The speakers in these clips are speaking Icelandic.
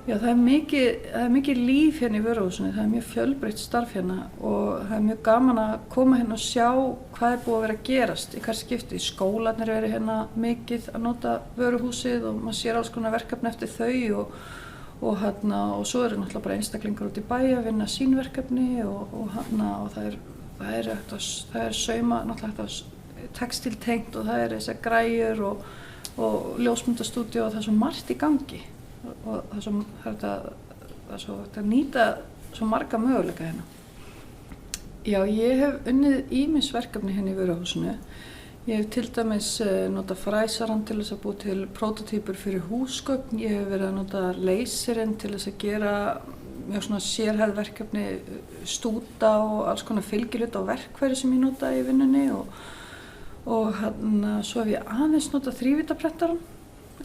Já, það er mikið líf hérna í vöruhúsinu, það er mjög fjölbreytt starf hérna og það er mjög gaman að koma hérna og sjá hvað er búið að vera að gerast í hvert skipti. Skólarnir eru hérna mikið að nota vöruhúsið og maður sér alls konar verkefni eftir þau og svo eru náttúrulega bara einstaklingar út í bæ að vinna sín verkefni og það er sauma, náttúrulega textíltengt og það er þessar græjur og ljósmyndastúdíó og það er svo margt í gangi. Og það er svo hægt að nýta svo marga möguleika hérna. Já, ég hef unnið ýmis verkefni hérna í vöruhúsinu. Ég hef til dæmis notað fræsarann til þess að búa til prótótýpur fyrir húsgögn. Ég hef verið að nota leyserinn til þess að gera mjög svona sérhæfð verkefni, stúta og alls konar fylgihluta og verkfæri sem ég nota í vinnunni og svo hef ég aðeins notað þrívítaprentarann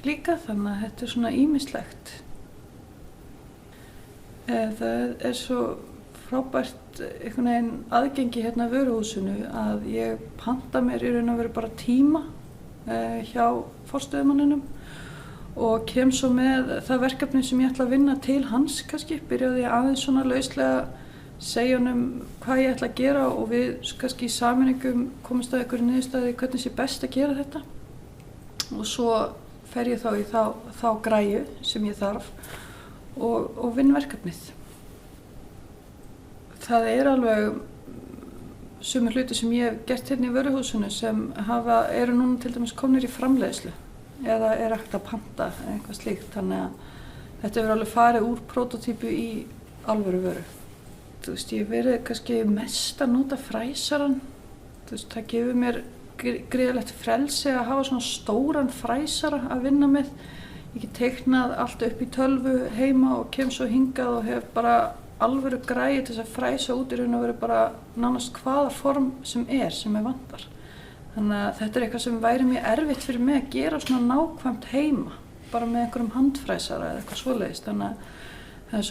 líka, þannig að þetta er svona ýmislegt. Það er svo frábært einhvern veginn aðgengi hérna í vöruhúsinu að ég panta mér í raun og veru bara tíma hjá forstöðumanninum og kem svo með það verkefni sem ég ætla að vinna til hans kannski. Byrjaði ég aðeins svona lauslega segja honum hvað ég ætla að gera og við kannski í sameiningum komumst að einhverju niðurstaði hvernig sé best að gera þetta og svo fer ég þá í þá græju sem ég þarf og vinn verkefnið. Það er alveg sumir hluti sem ég hef gert hérna í vöruhúsinu sem eru núna til dæmis komnir í framleiðslu eða er hægt að panta eða eitthvað slíkt, þannig að þetta hefur alveg farið úr prótótýpu í alvöru vöru. Þú veist, ég hef verið kannski mest að nota fræsarann. Þú veist, það gefur mér gríðarlegt frelsi að hafa svona stóran fræsara að vinna með. Ég get teiknað allt upp í tölvu heima og kem svo hingað og hef bara alvöru græði til þess að fræsa út í raun og veru bara nánast hvaða form sem vantar. Þannig að þetta er eitthvað sem væri mjög erfitt fyrir mig að gera svona nákvæmt heima, bara með einhverjum handfræsara eða eitthvað svoleiðis. Þannig að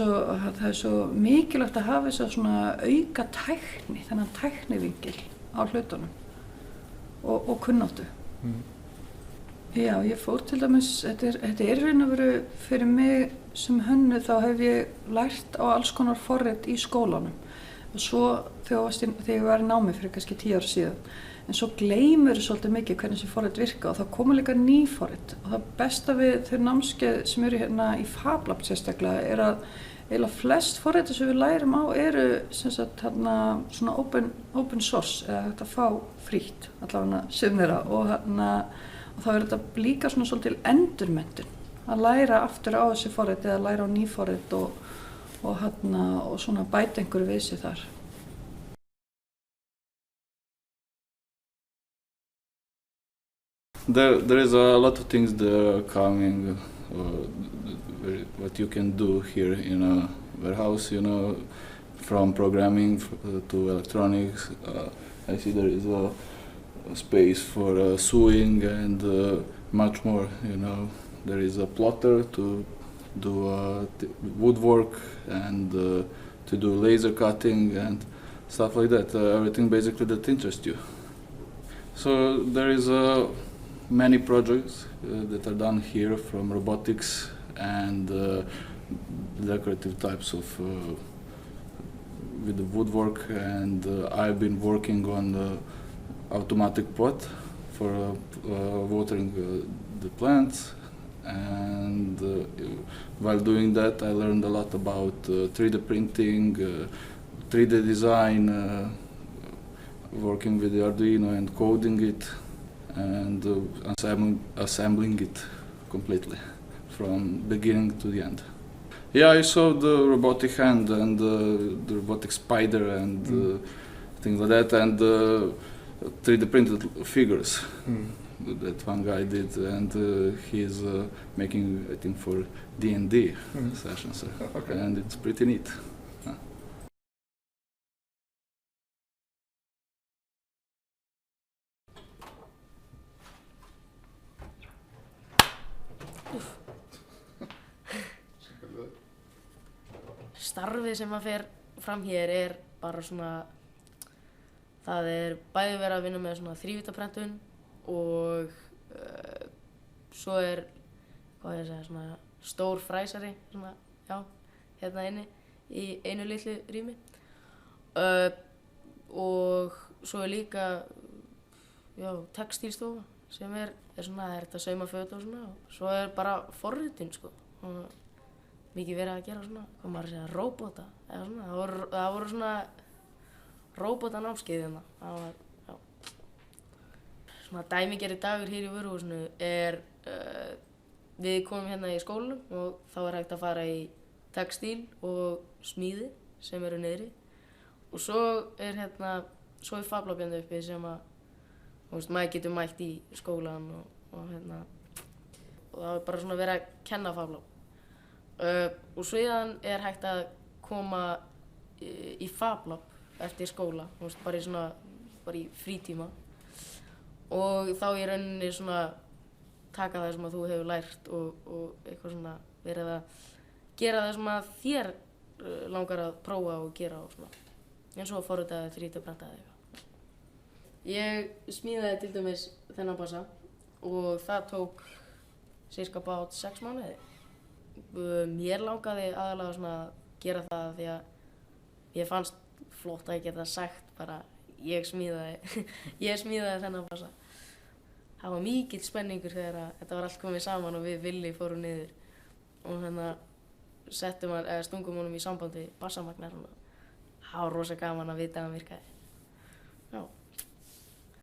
það er svo mikilvægt að hafa þess að svona auka tækni, þennan tæknivingil á hlutunum. Og kunnáttu. Já, ég fór til dæmis, þetta er raun og veru fyrir mig sem hönnuð þá hef ég lært á alls konar forrit í skólanum og svo þegar ég var í námi fyrir kannski 10 ára síðan en svo gleymur svolítið mikið hvernig þessi forrit virka og þá koma líka ný forrit og það besta við þau námskeið sem eru hérna í FabLab sérstaklega er að eiginlega flest forriti sem við lærum á eru sem sagt hérna svona open source eða hægt að fá frítt allavega sum þeirra og þá er þetta líka svona svolítil endurmenntun að læra aftur á þessi forriti eða læra á ný forrit og svona bæta einhverju við sig þar. There is a lot of things that are coming, what you can do here in a warehouse, you know, from programming to electronics. I see there is a space for sewing and much more, you know. There is a plotter to do woodwork and to do laser cutting and stuff like that. Everything basically that interests you. So there is many projects that are done here from robotics and decorative types of with the woodwork, and I've been working on the automatic pot for watering the plants, and while doing that I learned a lot about 3D printing, 3D design, working with the Arduino and coding it and assembling it completely from beginning to the end. Yeah, I saw the robotic hand and the robotic spider and things like that, and 3D printed figures that one guy did, and he's making, I think, for D&D sessions, okay. And it's pretty neat. Starfið sem að fer fram hér er bara svona, það er bæði verið að vinna með svona þrívítaprentun og svo er, hvað ég að segja, svona stór fræsari, svona, já, hérna inni í einu litlu rými. Og svo líka textílstofa sem er svona, það er þetta að sauma föt og svona, og svo bara forritun sko. Og mikið verið að gera svona, hvað maður segja, róbóta eða svona, það voru svona róbótanámskeið hérna. Það var, svona dæmigerði dagur hér í vöruhúsinu við komum hérna í skólanum og þá hægt að fara í textíl og smíði sem eru niðri. Og svo hérna, svo Fab Lab hérna uppi sem að, maður getur mætt í skólan og hérna, og það var bara svona verið að kenna Fab Lab. Og síðan hægt að koma í Fab Lab eftir skóla, bara í frítíma. Og þá í rauninni svona taka það sem að þú hefur lært og eitthvað svona verið að gera það sem að þér langar að prófa og gera og svona. Eins og forritaði 3D-prenta eða eitthvað. Ég smíðaði til dæmis þennan bassa og það tók sirka bát 6 mánuði. Mér langaði aðalega svona að gera það því að ég fannst flott að ég geta sagt bara ég smíðaði þennan bassa. Það var mikill spenningur þegar þetta var allt komið saman og við Villi fórum niður og hérna stungum honum í samband við bassamagnar og það var rosa gaman að vita að hann virkaði. Já.